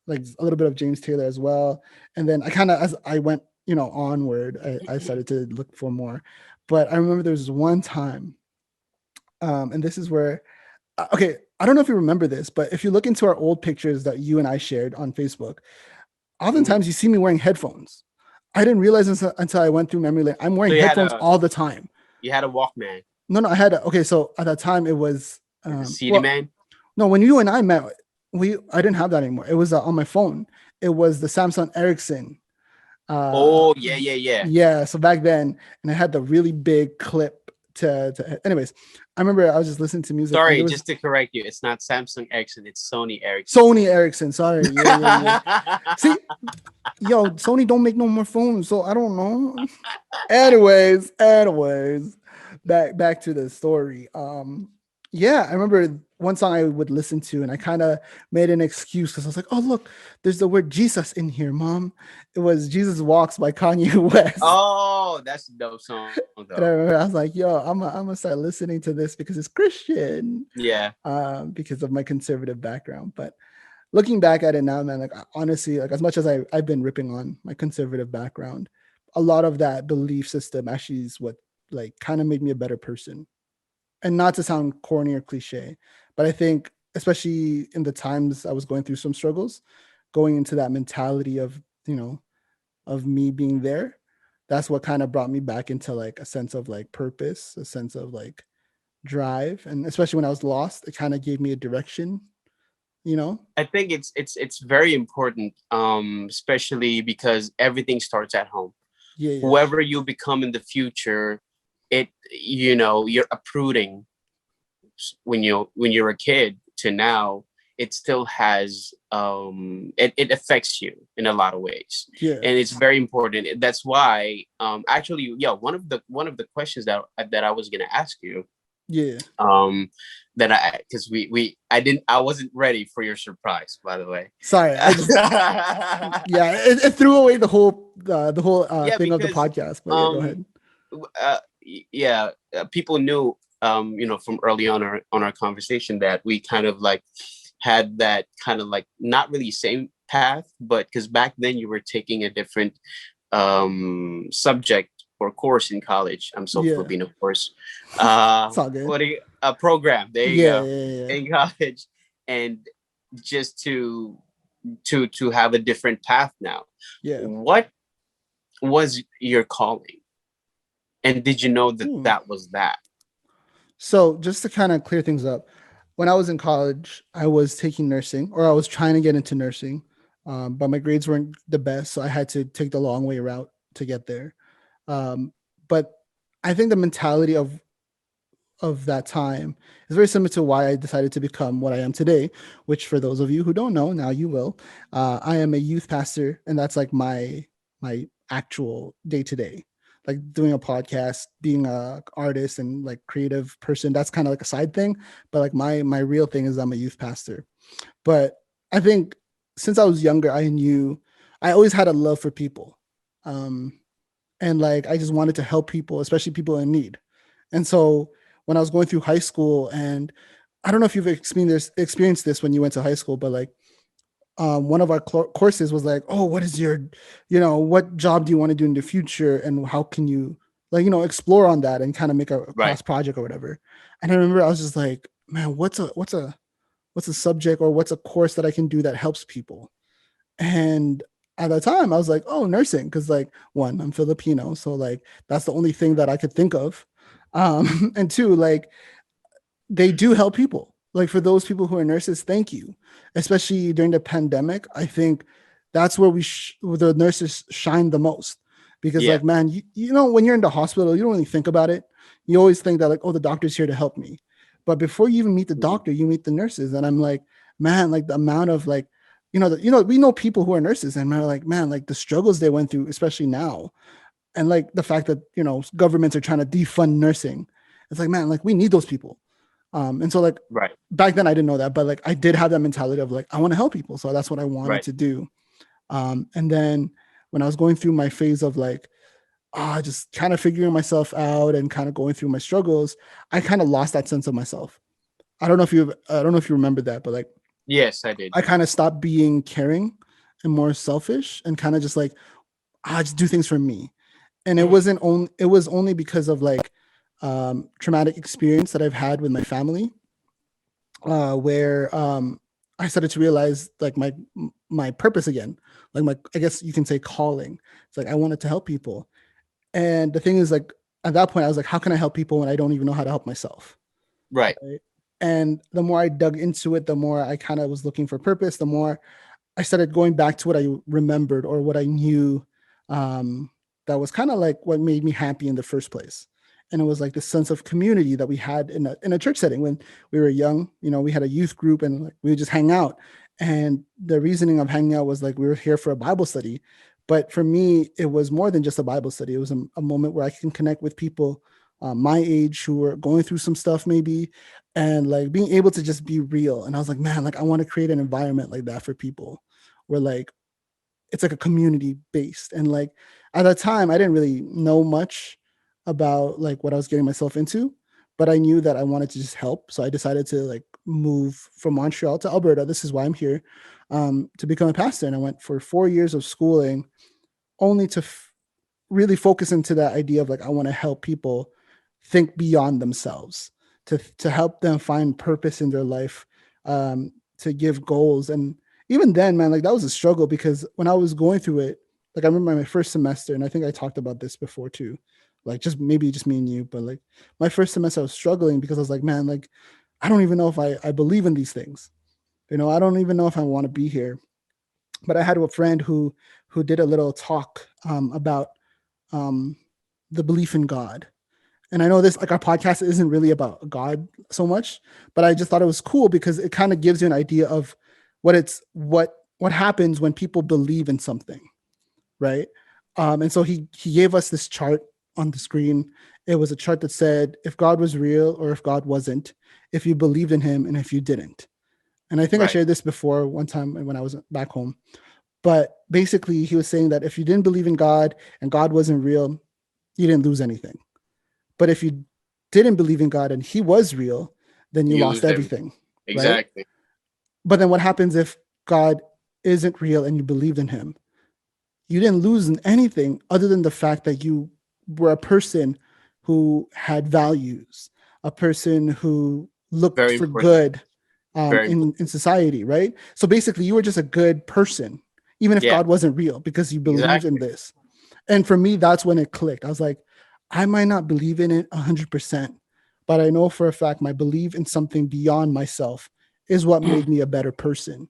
like a little bit of James Taylor as well. And then I kind of, as I went, onward, I started to look for more. But I remember there was one time, and this is where, okay, I don't know if you remember this, but if you look into our old pictures that you and I shared on Facebook, Mhm. oftentimes you see me wearing headphones. I didn't realize until I went through memory lane. I'm So wearing headphones all the time. you had a Walkman, No, I had okay. So at that time it was like a CD well, man. no. When you and I met, I didn't have that anymore. It was on my phone. It was the Samsung Ericsson. Oh, yeah. Yeah, so back then, and I had the really big clip anyways, I remember I was just listening to music and Sorry, there was just to correct you, it's not Samsung Ericsson, it's Sony Ericsson. Sony Ericsson. Sorry. Yeah. See, yo, Sony don't make no more phones, so I don't know. Anyways, back to the story. Yeah, I remember one song I would listen to, and I kind of made an excuse because I was like, "Oh, look, there's the word Jesus in here, Mom." It was "Jesus Walks" by Kanye West. Oh, that's a dope song And I though. remember I was like, "Yo, I'm gonna start listening to this because it's Christian." Yeah. Because of my conservative background, but looking back at it now, man, like honestly, like as much as I've been ripping on my conservative background, a lot of that belief system actually is what like kind of made me a better person. And not to sound corny or cliche, but I think especially in the times I was going through some struggles, going into that mentality of, of me being there, that's what kind of brought me back into like a sense of like purpose, a sense of like drive. And especially when I was lost, it kind of gave me a direction, you know? I think it's very important, especially because everything starts at home. Yeah. Whoever you become in the future, you're uprooting when you're a kid to now. It still has it affects you in a lot of ways, Yeah. and it's very important. That's why actually, yeah, one of the questions that I was gonna ask you, Yeah. that I because I wasn't ready for your surprise, by the way. Sorry, I just yeah, it threw away the whole Yeah, thing of the because podcast. But yeah, go um ahead. yeah, people knew, from early on our conversation, that we kind of like had that kind of like not really same path, but because back then you were taking a different subject or course in college. I'm so Yeah, Filipino, of course. it's all good. A program, there you Yeah, go, yeah, yeah, in college. And just to have a different path now. yeah. What was your calling, and did you know that Hmm. that was that? So just to kind of clear things up, when I was in college, I was taking nursing, or I was trying to get into nursing, but my grades weren't the best, so I had to take the long way route to get there. But I think the mentality of that time is very similar to why I decided to become what I am today, which for those of you who don't know, now you will. I am a youth pastor, and that's like my actual day to day. Like doing a podcast, being a artist and like creative person, that's kind of like a side thing. But like my real thing is I'm a youth pastor. But I think since I was younger, I always had a love for people. Um, and like I just wanted to help people, especially people in need. And so when I was going through high school, and I don't know if you've experienced this when you went to high school, but like one of our courses was like, oh, what is your, what job do you want to do in the future, and how can you like explore on that and kind of make a Right. class project or whatever. And I remember I was just like, man, what's a subject or what's a course that I can do that helps people? And at that time, I was like, oh, nursing. Because, like, one, I'm Filipino. So, like, that's the only thing that I could think of. And two, like, they do help people. Like, for those people who are nurses, thank you. Especially during the pandemic, I think that's where the nurses shine the most. Because, Yeah. like, man, when you're in the hospital, you don't really think about it. You always think that, like, oh, the doctor's here to help me. But before you even meet the Mhm. doctor, you meet the nurses. And I'm like, man, like, the amount of, like, we know people who are nurses, and we're like, man, like the struggles they went through, especially now, and like the fact that governments are trying to defund nursing. It's like, man, like we need those people. And so like Right. back then I didn't know that, but like I did have that mentality of like I want to help people, so that's what I wanted Right. to do. And then when I was going through my phase of like just kind of figuring myself out and kind of going through my struggles, I kind of lost that sense of myself. I don't know if you remember that, but like Yes, I did. I kind of stopped being caring and more selfish and kind of just like I just do things for me. And it was only because of like traumatic experience that I've had with my family, where I started to realize like my purpose again, like my I guess you can say calling. It's like I wanted to help people. And the thing is like at that point I was like, how can I help people when I don't even know how to help myself? Right. Right. And the more I dug into it, the more I kind of was looking for purpose, the more I started going back to what I remembered or what I knew um, that was kind of like what made me happy in the first place. And it was like the sense of community that we had in a church setting when we were young. You know, we had a youth group and like we would just hang out. And the reasoning of hanging out was like we were here for a Bible study. But for me, it was more than just a Bible study. It was a moment where I can connect with people my age who were going through some stuff maybe, and like being able to just be real. And I was like, man, like I want to create an environment like that for people where like it's like a community based. And like at that time I didn't really know much about like what I was getting myself into, but I knew that I wanted to just help. So I decided to like move from Montreal to Alberta. This is why I'm here, to become a pastor. And I went for 4 years of schooling only to really focus into that idea of like I want to help people think beyond themselves, to help them find purpose in their life, to give goals. And even then, man, like that was a struggle because when I was going through it, like I remember my first semester, and I think I talked about this before too, like just maybe just me and you, but like my first semester I was struggling because I was like, man, like I don't even know if I believe in these things. You know, I don't even know if I want to be here. But I had a friend who did a little talk about um, the belief in God. And I know this, like our podcast isn't really about God so much, but I just thought it was cool because it kind of gives you an idea of what happens when people believe in something, right? And so he gave us this chart on the screen. It was a chart that said if God was real or if God wasn't, if you believed in him and if you didn't. And I think I Right. shared this before one time when I was back home. But basically, he was saying that if you didn't believe in God and God wasn't real, you didn't lose anything. But if you didn't believe in God and he was real, then you You lost lose everything. everything, right? Exactly. But then what happens if God isn't real and you believed in him? You didn't lose anything other than the fact that you were a person who had values, a person who looked Very for important. good Very important. in society, right? So basically, you were just a good person, even if Yeah. God wasn't real, because you believe in Exactly. this. And for me, that's when it clicked. I was like, I might not believe in it 100%, but I know for a fact my belief in something beyond myself is what made me a better person.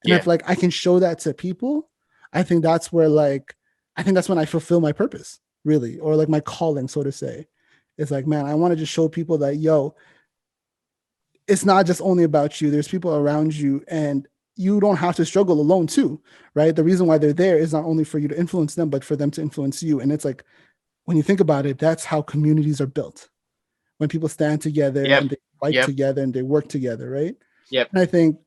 And Yeah. if like I can show that to people, I think that's where like I think that's when I fulfill my purpose, really, or like my calling, so to say. It's like, man, I want to just show people that yo, it's not just only about you. There's people around you, and you don't have to struggle alone too, right? The reason why they're there is not only for you to influence them, but for them to influence you. And it's like when you think about it, that's how communities are built. When people stand together Yep. and they fight Yep. together and they work together, right? Yep. And I think,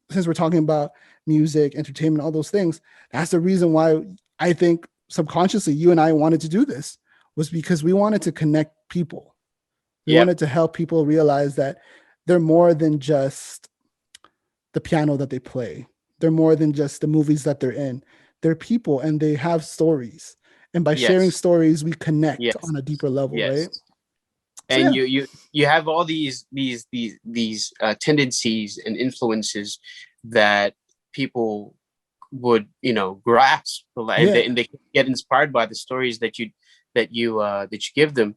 since we're talking about music, entertainment, all those things, that's the reason why I think subconsciously you and I wanted to do this, was because we wanted to connect people. We Yep. wanted to help people realize that they're more than just the piano that they play. They're more than just the movies that they're in. They're people and they have stories. And by sharing Yes. stories, we connect Yes. on a deeper level, right? Yes. So And yeah. you have all these tendencies and influences that people would grasp, and Yeah. they get inspired by the stories that you give them.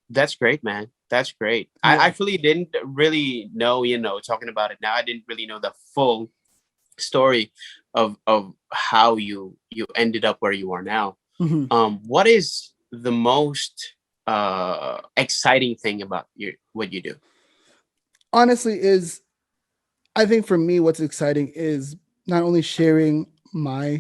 That's great, man. That's great. I Yeah. actually didn't really know, talking about it now, I didn't really know the full story of how you ended up where you are now. Mhm. What is the most exciting thing about what you do? Honestly, is I think for me, what's exciting is not only sharing my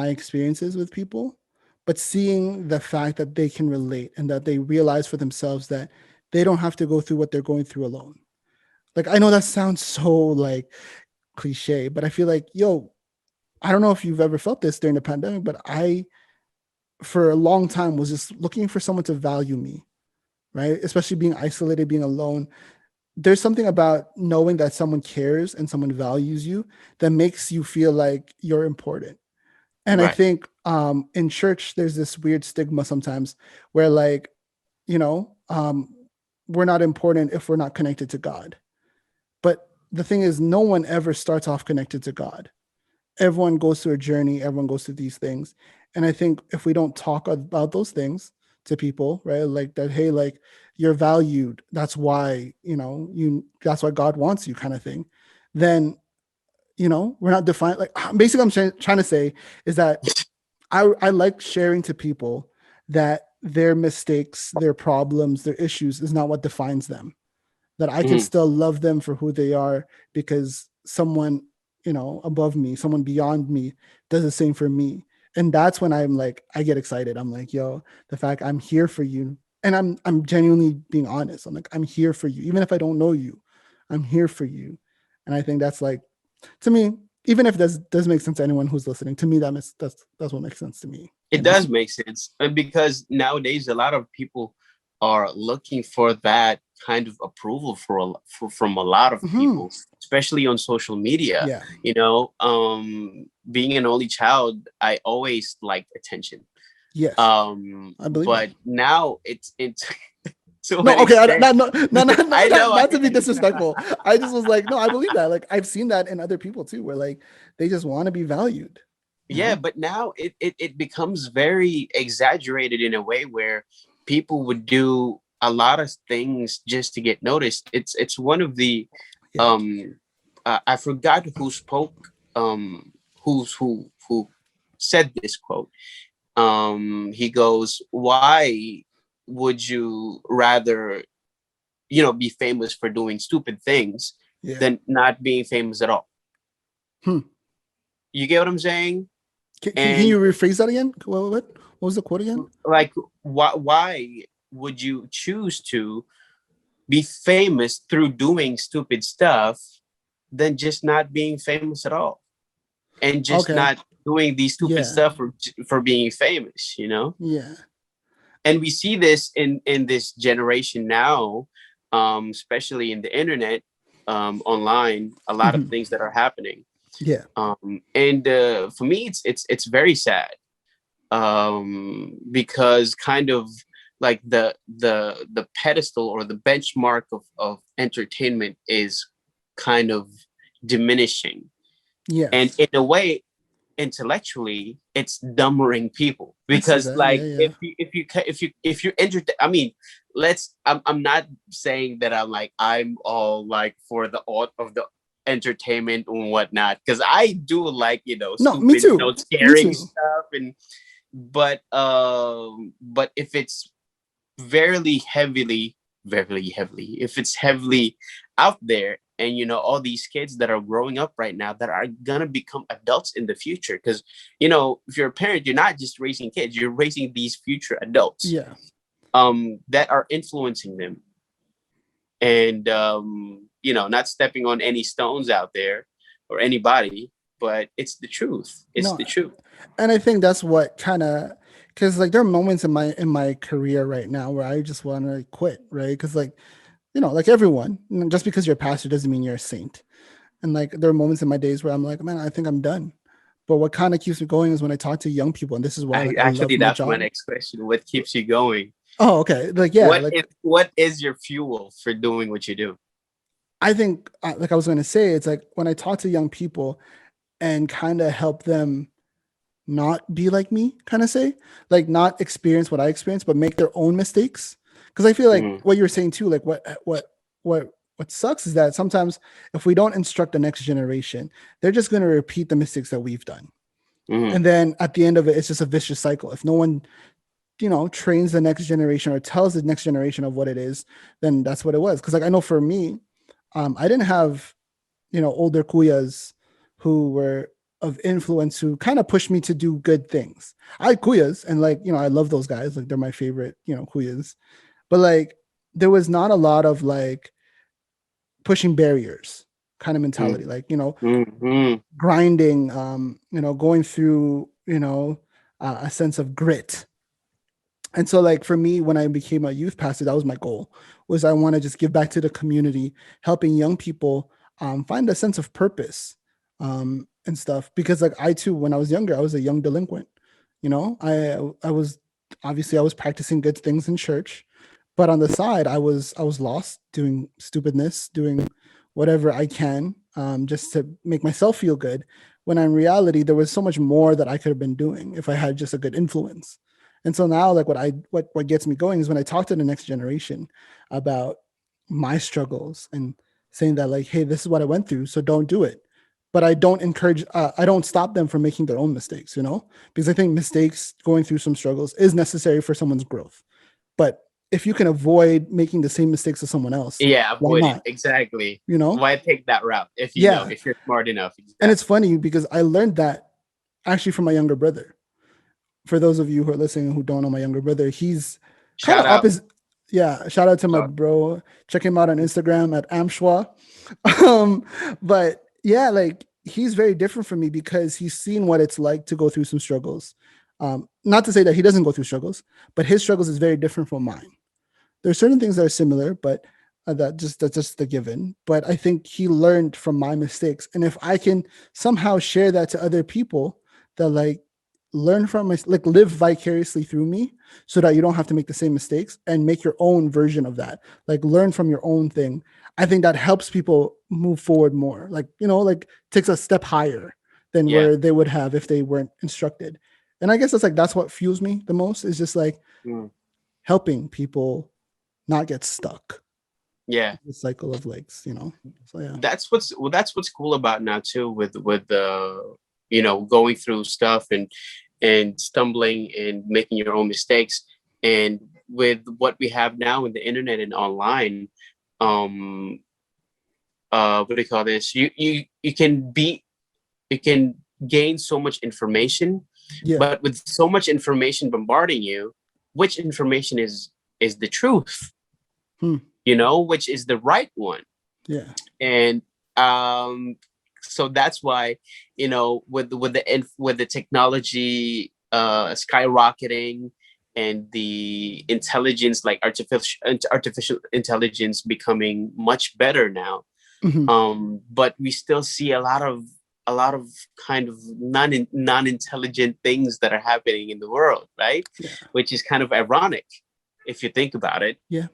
experiences with people, but seeing the fact that they can relate and that they realize for themselves that they don't have to go through what they're going through alone. Like I know that sounds so like cliche, but I feel like, yo, I don't know if you've ever felt this during the pandemic, but I for a long time was just looking for someone to value me, right? Especially being isolated, being alone. There's something about knowing that someone cares and someone values you that makes you feel like you're important. And I Right. think in church, there's this weird stigma sometimes where, like, you know, um, we're not important if we're not connected to God. But the thing is, no one ever starts off connected to God. Everyone goes through a journey, everyone goes through these things. And I think if we don't talk about those things to people, right, like that, hey, like you're valued, that's why, that's why God wants you, kind of thing, then, we're not defined. Like basically, I'm trying to say is that I like sharing to people that their mistakes, their problems, their issues is not what defines them. That I can Mhm. still love them for who they are because someone, above me, someone beyond me does the same for me. And that's when I'm like, I get excited. I'm like, yo, the fact I'm here for you. And I'm genuinely being honest. I'm like, I'm here for you. Even if I don't know you, I'm here for you. And I think that's like, to me, even if this does make sense to anyone who's listening, to me, that's what makes sense to me, It does make sense, because nowadays a lot of people are looking for that kind of approval from a lot of Hmm. people, especially on social media. Yeah. Being an only child, I always liked attention. Yes. I believe that. But now it's to No, an okay, extent. I not, know. not to be disrespectful. I just was like, no, I believe that. Like, I've seen that in other people too, where like they just want to be valued. You Yeah, know? but now it becomes very exaggerated in a way where people would do a lot of things just to get noticed. It's one of the Yeah. um I forgot who spoke, who said this quote. He goes, "Why would you rather, be famous for doing stupid things Yeah. than not being famous at all?" Hmm. You get what I'm saying? Can you And rephrase that again? What was the quote again? like, why would you choose to be famous through doing stupid stuff than just not being famous at all, and just Okay. not doing these stupid Yeah. stuff for being famous? Yeah. And we see this in this generation now, especially in the internet, online, a lot of Mhm. things that are happening. Yeah. And for me, it's very sad, because kind of like the pedestal or the benchmark of entertainment is kind of diminishing, and Yes. in a way, intellectually, it's dumbering people, I see because that. Yeah. like Yeah. if you enter, I mean, I'm not saying that I'm all like for the art of the entertainment and whatnot, because I do like, No, me stupid, too. Me scaring too. stuff, and but if it's very heavily, very heavily, if it's heavily out there, and all these kids that are growing up right now that are gonna become adults in the future, because if you're a parent, you're not just raising kids, you're raising these future adults, Yeah. that are influencing them, and not stepping on any stones out there or anybody, but it's the truth, it's No, the truth. and I think that's what kind of, because like there are moments in my career right now where I just want to quit, right? Because like like everyone, just because you're a pastor doesn't mean you're a saint. And like there are moments in my days where I'm like, man, I think I'm done. But what kind of keeps me going is when I talk to young people, and this is why like I love Actually, my that's my job. next question: what keeps you going? Oh, okay. Like yeah, like What is your fuel for doing what you do? I think like I was going to say, it's like when I talk to young people and kind of help them not be like me, kind of say, like not experience what I experienced, but make their own mistakes. Because I feel like Mm-hmm. what you're saying too, like what sucks is that sometimes if we don't instruct the next generation, they're just going to repeat the mistakes that we've done. Mm-hmm. And then at the end of it, it's just a vicious cycle. If no one, trains the next generation or tells the next generation of what it is, then that's what it was. Because like I know for me, I didn't have older kuyas who were of influence who kind of pushed me to do good things. I had kuyas and like, I love those guys. Like they're my favorite, kuyas. But like there was not a lot of like pushing barriers kind of mentality. Like, Mm-hmm. grinding, going through, a sense of grit. And so like for me, when I became a youth pastor, that was my goal, was I want to just give back to the community, helping young people find a sense of purpose and stuff. Because like I too, when I was younger, I was a young delinquent. I was obviously I was practicing good things in church, but on the side, I was lost doing stupidness, doing whatever I can just to make myself feel good. When in reality, there was so much more that I could have been doing if I had just a good influence. And so now, like what gets me going is when I talk to the next generation about my struggles and saying that like, hey, this is what I went through, so don't do it. but I don't encourage, I don't stop them from making their own mistakes, you know, because I think mistakes, going through some struggles, is necessary for someone's growth. But if you can avoid making the same mistakes as someone else, Yeah, why avoid it. not? Exactly. You know? Why take that route if you know, Yeah. if you're smart enough? And it's Exactly. funny because I learned that actually from my younger brother. For those of you who are listening who don't know my younger brother, he's kind Shout of out. opposite. Yeah, shout out to my Sorry. bro. Check him out on Instagram at Amshwa. But yeah, like he's very different from me because he's seen what it's like to go through some struggles. Not to say that he doesn't go through struggles, but his struggles is very different from mine. There's certain things that are similar, but that's just the given. But I think he learned from my mistakes, and if I can somehow share that to other people that like learn from my, like live vicariously through me, so that you don't have to make the same mistakes and make your own version of that, like learn from your own thing. I think that helps people move forward more, like, you know, like takes a step higher than Yeah. where they would have if they weren't instructed. And I guess that's what fuels me the most, is just like Mm. helping people not get stuck Yeah. in the cycle of legs, you know? So yeah. That's what's cool about now too, with you know, going through stuff and stumbling and making your own mistakes, and with what we have now in the internet and online. um what do you call this, you can be, you can gain so much information, Yeah. but with so much information bombarding you, which information is the truth, Hmm. you know, which is the right one? Yeah. And um so that's why, you know, with the technology skyrocketing, and the intelligence, like artificial intelligence becoming much better now, Hmm. but we still see a lot of kind of non-intelligent things that are happening in the world, right? Yeah. Which is kind of ironic if you think about it. Yeah.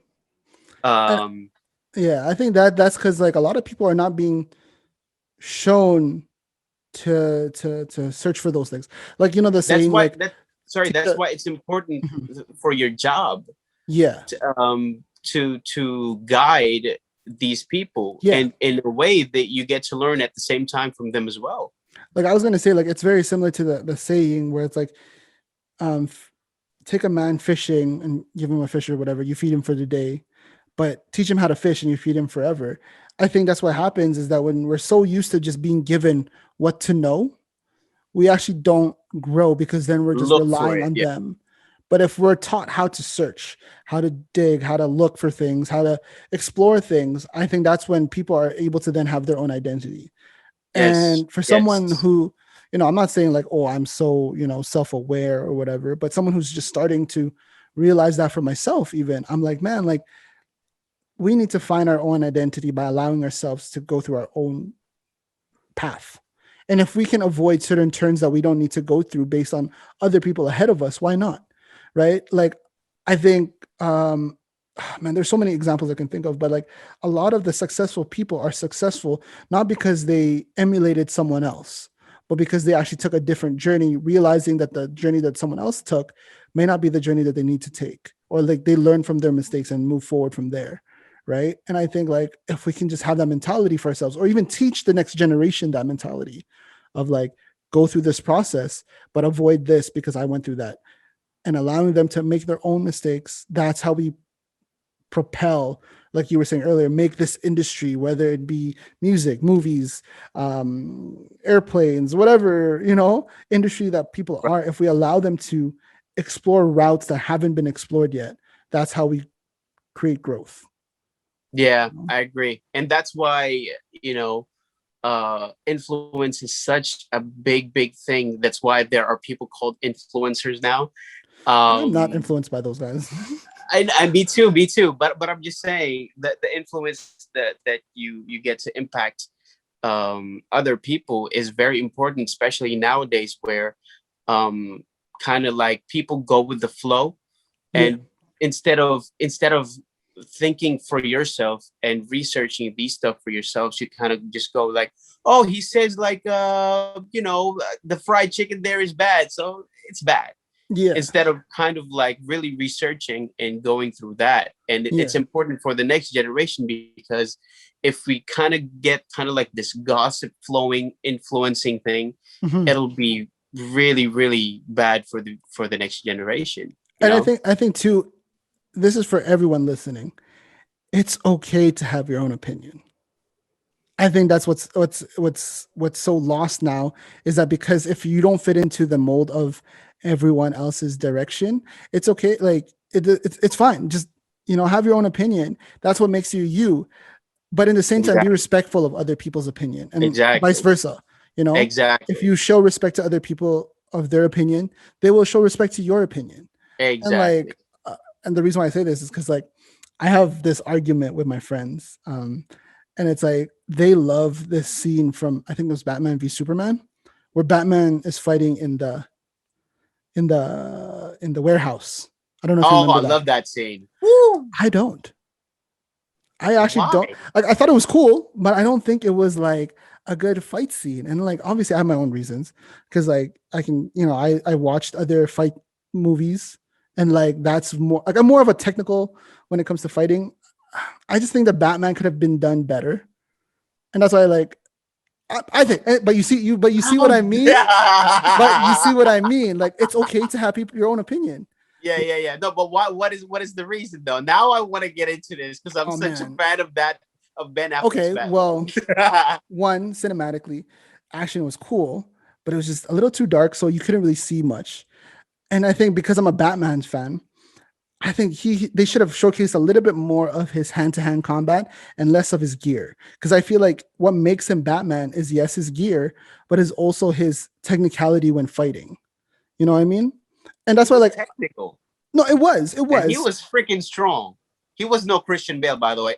And um yeah, I think that's because like a lot of people are not being shown to search for those things. Like, you know, the that's saying why like that sorry take that's a, why it's important mhm. for your job Yeah. to guide these people, Yeah. and in a way that you get to learn at the same time from them as well. Like I was gonna say, like it's very similar to the saying where it's like, um take a man fishing and give him a fish or whatever, you feed him for the day, but teach him how to fish and you feed him forever. I think that's what happens, is that when we're so used to just being given what to know, we actually don't grow because then we're just Look for relying it. on Yeah. them. But if we're taught how to search, how to dig, how to look for things, how to explore things, I think that's when people are able to then have their own identity. Yes. And for someone Yes. who, you know, I'm not saying like, oh, I'm so, you know, self-aware or whatever, but someone who's just starting to realize that for myself, even, I'm like, man, like we need to find our own identity by allowing ourselves to go through our own path. And if we can avoid certain turns that we don't need to go through based on other people ahead of us, why not? Right? Like, I think, man, there's so many examples I can think of, but like a lot of the successful people are successful not because they emulated someone else, but because they actually took a different journey, realizing that the journey that someone else took may not be the journey that they need to take, or like they learn from their mistakes and move forward from there. Right. And I think like if we can just have that mentality for ourselves, or even teach the next generation that mentality of like, go through this process, but avoid this because I went through that, and allowing them to make their own mistakes, that's how we propel, like you were saying earlier, make this industry, whether it be music, movies, airplanes, whatever, you know, industry that people Right. are, if we allow them to explore routes that haven't been explored yet, that's how we create growth. Yeah, You know? I agree. And that's why, you know, influence is such a big thing. That's why there are people called influencers now. I'm not um influenced by those guys. and me too, but I'm just saying that the influence that you get to impact other people is very important, especially nowadays where um kind of like people go with the flow, Yeah. and instead of thinking for yourself and researching these stuff for yourselves, you kind of just go like, oh, he says like, you know, the fried chicken there is bad, so it's bad, Yeah. instead of kind of like really researching and going through that. And it's Yeah. important for the next generation because if we kind of get kind of like this gossip flowing, influencing thing, Mhm. it'll be really, really bad for the next generation. You And know? I think too, this is for everyone listening. It's okay to have your own opinion. I think that's what's so lost now, is that because if you don't fit into the mold of everyone else's direction, it's okay. Like it's fine. Just, have your own opinion. That's what makes you you. But in the same time, be Exactly. respectful of other people's opinion, and vice Exactly. versa. If Exactly. you show respect to other people of their opinion, they will show respect to your opinion. And Exactly. like, and the reason why I say this is because, like, I have this argument with my friends, and it's like they love this scene from, I think it was Batman v Superman, where Batman is fighting in the warehouse. I don't know if you Oh, remember I that. love that scene. Woo! I don't. I actually don't. Why? I thought it was cool, but I don't think it was like a good fight scene. And like, obviously, I have my own reasons, because like I can, I watched other fight movies, and like that's more like I'm more of a technical when it comes to fighting. I just think that Batman could have been done better, and that's why I think. But you see what How I mean. But you see what I mean. Like, it's okay to have your own opinion. Yeah. No, but what is the reason though? Now I want to get into this because I'm Oh such a man. fan of Ben Affleck's Okay, Batman. well, one, cinematically, action was cool, but it was just a little too dark, so you couldn't really see much. And I think because I'm a Batman fan, I think they should have showcased a little bit more of his hand-to-hand combat and less of his gear. Because I feel like what makes him Batman is, yes, his gear, but is also his technicality when fighting. You know what I mean? And He that's why, was like, technical no, it and he was. was freaking strong. He was no Christian Bale, by the way.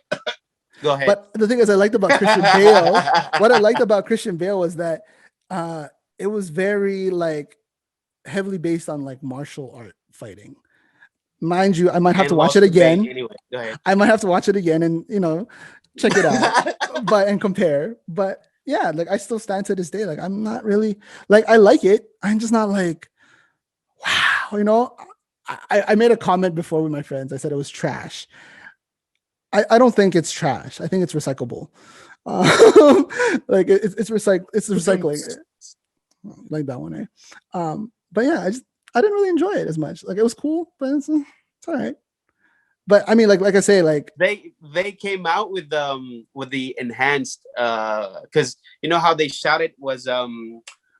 Go ahead. But the thing is, I liked about Christian Bale. What I liked about Christian Bale was that uh, it was very like heavily based on like martial art fighting. Mind you, I might have to And watch it lost the bait again. anyway. Go ahead. I might have to watch it again and check it out, but and compare. But yeah, like I still stand to this day. Like I'm not really like, I like it. I'm just not like, wow. I made a comment before with my friends. I said it was trash. I don't think it's trash. I think it's recyclable. Like it's recycling, like that one. But yeah, I didn't really enjoy it as much. Like, it was cool, but it's all right. But I mean, like I say, like, They came out with the enhanced because you know how they shot it was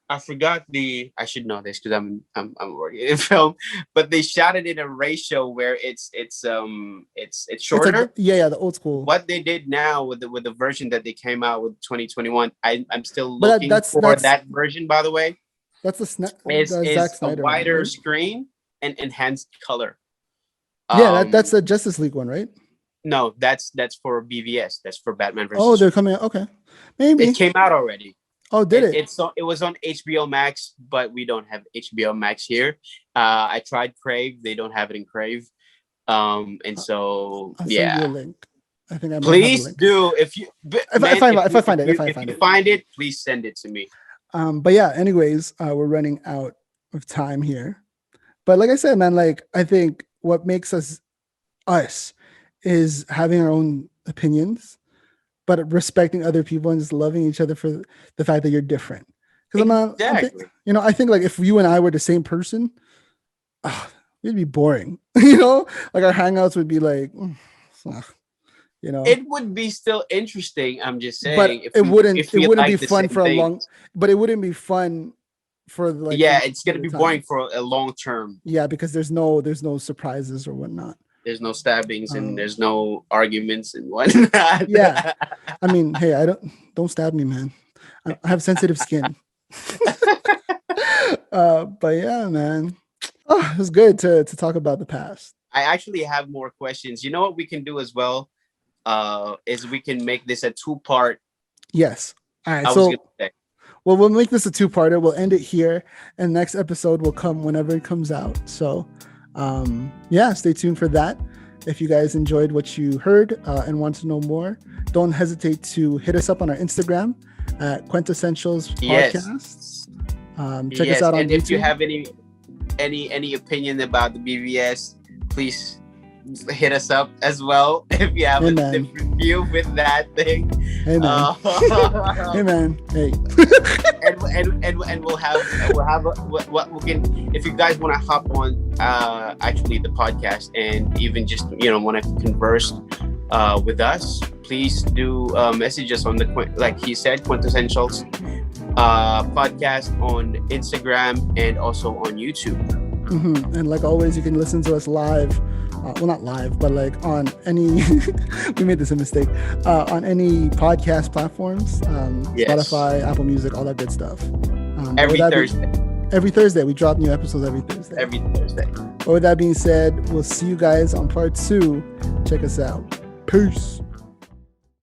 I forgot I should know this because I'm working in film, but they shot it in a ratio where it's it's like shorter. yeah, the old school. What they did now with the version that they came out with 2021, I'm still But looking for that version, by the way, that's is the Zack is a Snyder one, wider right? screen and enhanced color. Yeah, that's Um, the Justice League one, right? no, that's for BVS. That's for Batman Oh, versus they're Superman. coming out. Okay, It maybe. came out already. Oh, did It it? it's so it was on HBO Max, but we don't have HBO Max here. I tried Crave; they don't have it in Crave. And so I'll send you a yeah, link. I think I might have a please link. do if you man If I find it, if I if find you it. find it, please send it to me. But yeah, anyways, we're running out of time here. But like I said, man, like I think what makes us is having our own opinions, but respecting other people and just loving each other for the fact that you're different. Because Exactly. I think like if you and I were the same person, it'd be boring. Like our hangouts would be like, ugh, It would be still interesting. I'm just saying but it if we wouldn't be like the fun same for a long, things. but it wouldn't be fun for like the Yeah, majority it's gonna of the be boring time. for a long term. Yeah, because there's no surprises or whatnot. There's no stabbings and Um, there's no arguments and whatnot. yeah, I mean, hey, don't stab me, man. I have sensitive skin. But yeah, man. Oh, it was good to talk about the past. I actually have more questions. You know what we can do as well? Is we can make this a two-part. Yes. All right. I was gonna So, say. well, we'll make this a two-parter. We'll end it here, and next episode will come whenever it comes out. So, yeah, stay tuned for that. If you guys enjoyed what you heard and want to know more, don't hesitate to hit us up on our Instagram at Kwentossentials Podcast. Yes. Check us out on And YouTube. if you have any opinion about the BVS, please hit us up as well if you have Hey, a man. different view with that thing. Hey, man. Hey, man. Hey. And we'll have what we can, if you guys want to hop on actually the podcast and even just want to converse with us, please do message us on the, like he said, Quintessentials podcast on Instagram and also on YouTube. And like always, you can listen to us live. Well, not live, but like on any, we made this a mistake, on any podcast platforms, Yes. Spotify, Apple Music, all that good stuff. Every Thursday. Every Thursday. We drop new episodes every Thursday. Every Thursday. But with that being said, we'll see you guys on part 2. Check us out. Peace.